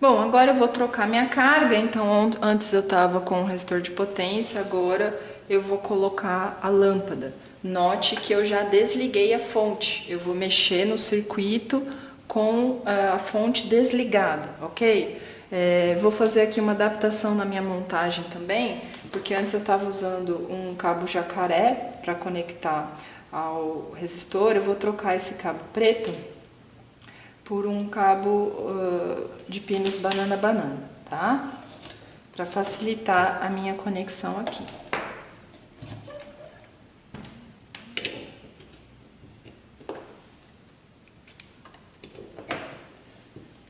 Bom, agora eu vou trocar minha carga, então antes eu estava com o resistor de potência, agora eu vou colocar a lâmpada. Note que eu já desliguei a fonte, eu vou mexer no circuito com a fonte desligada, ok? Vou fazer aqui uma adaptação na minha montagem também, porque antes eu estava usando um cabo jacaré para conectar ao resistor, eu vou trocar esse cabo preto por um cabo de pinos banana-banana, tá? Para facilitar a minha conexão aqui.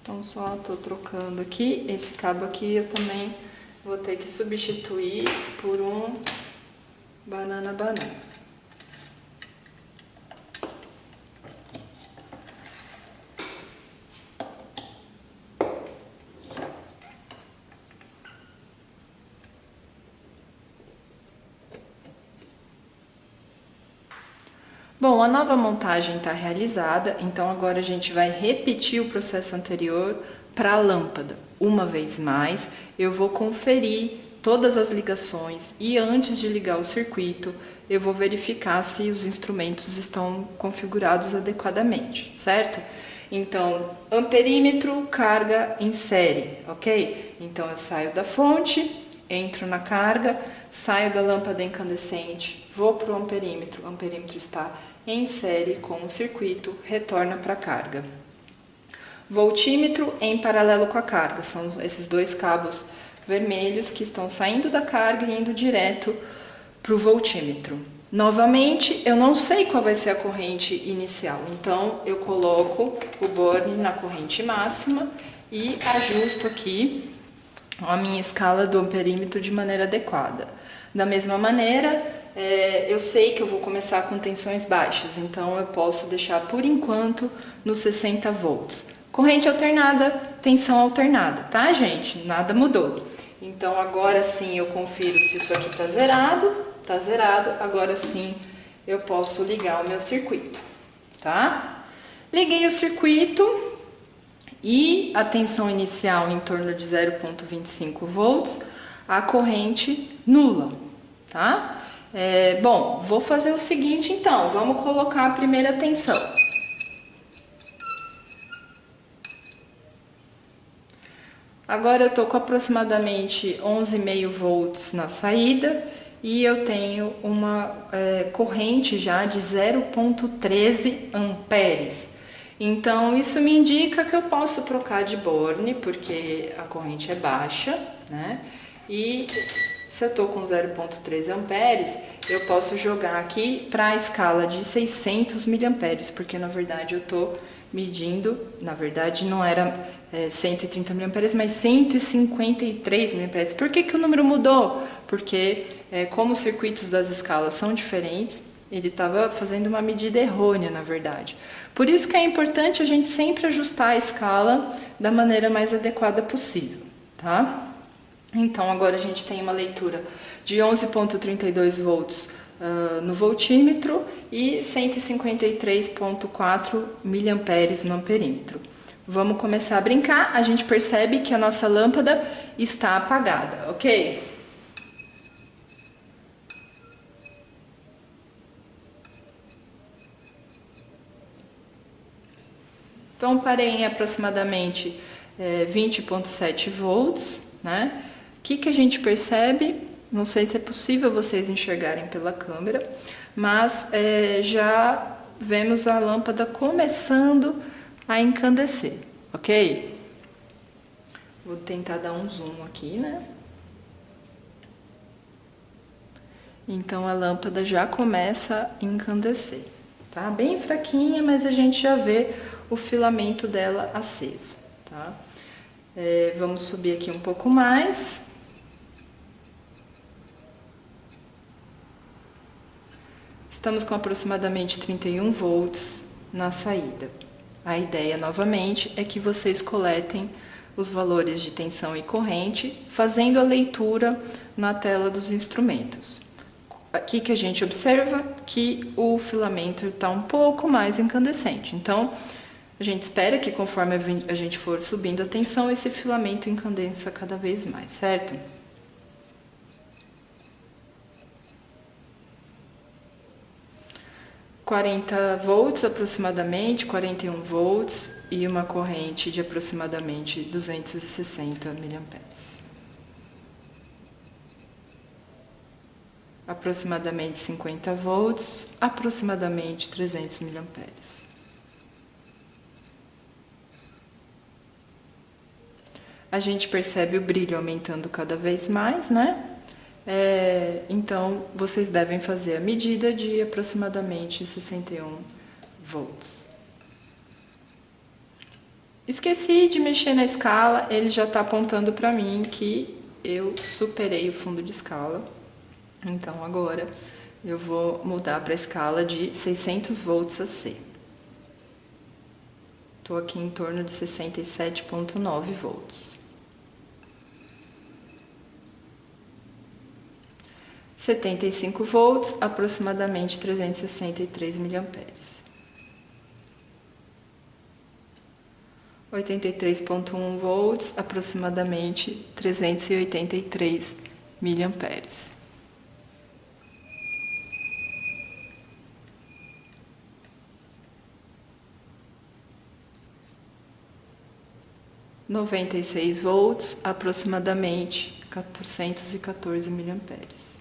Então, só tô trocando aqui. Esse cabo aqui eu também vou ter que substituir por um banana-banana. Bom, a nova montagem está realizada, então agora a gente vai repetir o processo anterior para a lâmpada. Uma vez mais, eu vou conferir todas as ligações e antes de ligar o circuito, eu vou verificar se os instrumentos estão configurados adequadamente, certo? Então, amperímetro, carga em série, ok? Então eu saio da fonte, entro na carga, saio da lâmpada incandescente, vou para o amperímetro está em série com o circuito, retorna para a carga. Voltímetro em paralelo com a carga, são esses dois cabos vermelhos que estão saindo da carga e indo direto para o voltímetro. Novamente, eu não sei qual vai ser a corrente inicial, então eu coloco o borne na corrente máxima e ajusto aqui a minha escala do amperímetro de maneira adequada. Da mesma maneira, eu sei que eu vou começar com tensões baixas, então eu posso deixar por enquanto nos 60 volts. Corrente alternada, tensão alternada, tá, gente? Nada mudou. Então agora sim eu confiro se isso aqui tá zerado, agora sim eu posso ligar o meu circuito, tá? Liguei o circuito e a tensão inicial em torno de 0,25 volts, a corrente nula, tá? Bom, vou fazer o seguinte então, vamos colocar a primeira tensão. Agora eu tô com aproximadamente 11,5 volts na saída e eu tenho uma corrente já de 0,13 amperes. Então, isso me indica que eu posso trocar de borne, porque a corrente é baixa, né? E se eu tô com 0,13 amperes, eu posso jogar aqui para a escala de 600 miliamperes, porque na verdade eu tô medindo, na verdade não era 130 miliamperes, mas 153 miliamperes. Por que o número mudou? Porque como os circuitos das escalas são diferentes, ele estava fazendo uma medida errônea, na verdade. Por isso que é importante a gente sempre ajustar a escala da maneira mais adequada possível, tá? Então, agora a gente tem uma leitura de 11,32 volts no voltímetro e 153,4 miliamperes no amperímetro. Vamos começar a brincar. A gente percebe que a nossa lâmpada está apagada, ok? Então, parei em aproximadamente 20,7 volts, né? O que a gente percebe? Não sei se é possível vocês enxergarem pela câmera, mas já vemos a lâmpada começando a incandescer, ok? Vou tentar dar um zoom aqui, né? Então a lâmpada já começa a incandescer, tá? Bem fraquinha, mas a gente já vê o filamento dela aceso, tá? Vamos subir aqui um pouco mais. Estamos com aproximadamente 31 volts na saída. A ideia, novamente, é que vocês coletem os valores de tensão e corrente, fazendo a leitura na tela dos instrumentos. Aqui que a gente observa que o filamento está um pouco mais incandescente. Então, A gente espera que conforme a gente for subindo a tensão, esse filamento incandeça cada vez mais, certo? ...40 volts aproximadamente, 41 volts e uma corrente de aproximadamente 260 miliamperes. Aproximadamente 50 volts, aproximadamente 300 miliamperes. A gente percebe o brilho aumentando cada vez mais, né? Então, vocês devem fazer a medida de aproximadamente 61 volts. Esqueci de mexer na escala, ele já está apontando para mim que eu superei o fundo de escala. Então, agora eu vou mudar para a escala de 600 volts AC. Estou aqui em torno de 67,9 volts. 75 volts, aproximadamente 363 miliamperes. 83,1 volts, aproximadamente 383 miliamperes. (96 volts, aproximadamente 414 miliamperes.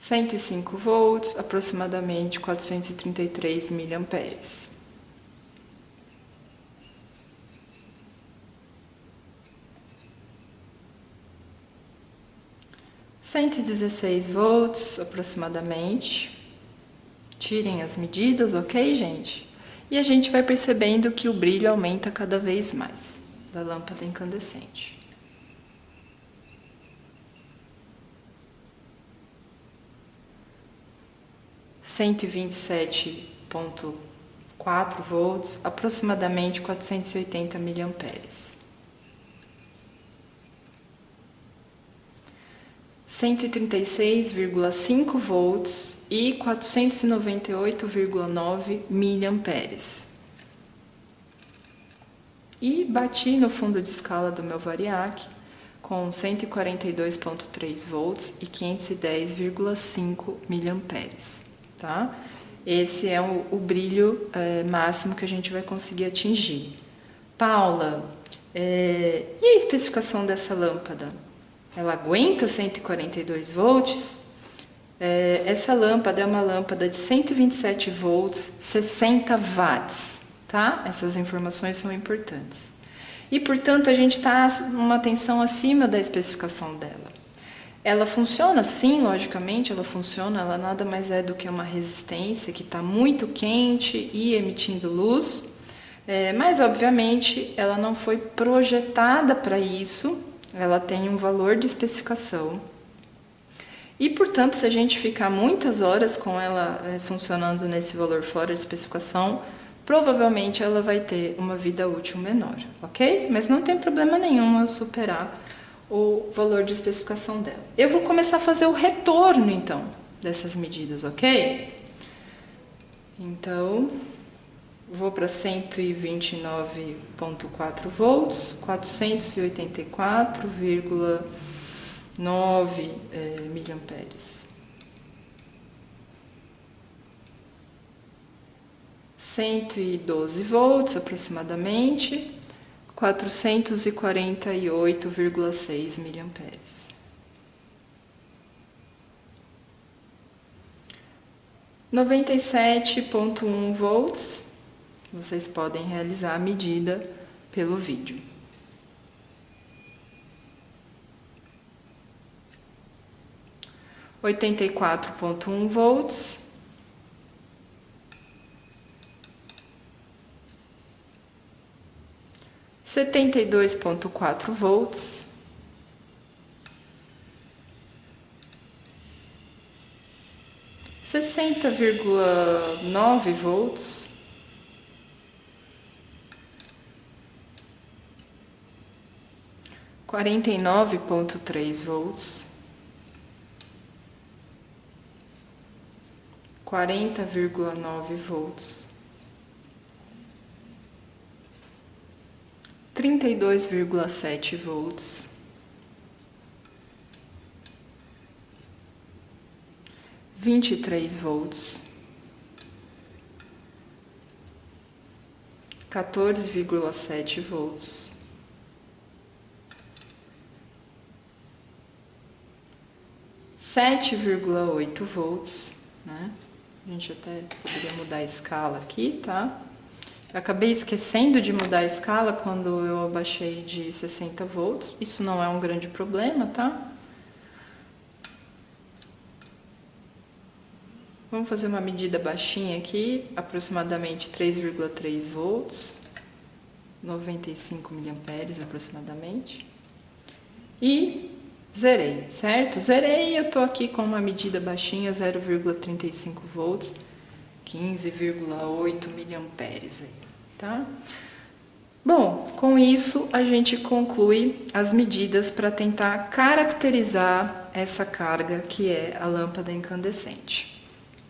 105 volts, aproximadamente 433 miliamperes. 116 volts, aproximadamente. Tirem as medidas, ok, gente? E a gente vai percebendo que o brilho aumenta cada vez mais da lâmpada incandescente. 127,4 volts, aproximadamente 480 miliamperes. 136,5 volts e 498,9 miliamperes. E bati no fundo de escala do meu variac com 142,3 volts e 510,5 miliamperes. Tá? Esse é o brilho máximo que a gente vai conseguir atingir. Paula, e a especificação dessa lâmpada? Ela aguenta 142 volts? Essa lâmpada é uma lâmpada de 127 volts, 60 watts, tá? Essas informações são importantes. E, portanto, a gente está numa tensão acima da especificação dela. Ela funciona sim, logicamente, ela funciona, ela nada mais é do que uma resistência que está muito quente e emitindo luz, mas obviamente ela não foi projetada para isso, ela tem um valor de especificação. E, portanto, se a gente ficar muitas horas com ela funcionando nesse valor fora de especificação, provavelmente ela vai ter uma vida útil menor, ok? Mas não tem problema nenhum eu superar o valor de especificação dela. Eu vou começar a fazer o retorno, então, dessas medidas, ok? Então, vou para 129,4 volts, 484,9 miliamperes. 112 volts, aproximadamente, 448,6 miliamperes. 97,1 volts, vocês podem realizar a medida pelo vídeo. 84,1 volts. 72,4 volts. 60,9 volts. 49,3 volts. 40,9 volts, 32,7 volts, 23 volts, 14,7 volts, 7,8 volts, né? A gente até poderia mudar a escala aqui, tá? Eu acabei esquecendo de mudar a escala quando eu abaixei de 60 volts. Isso não é um grande problema, tá? Vamos fazer uma medida baixinha aqui, aproximadamente 3,3 volts, 95 miliamperes aproximadamente. E zerei, certo? Zerei, eu tô aqui com uma medida baixinha, 0,35 volts, 15,8 miliamperes aí, tá? Bom, com isso a gente conclui as medidas para tentar caracterizar essa carga que é a lâmpada incandescente.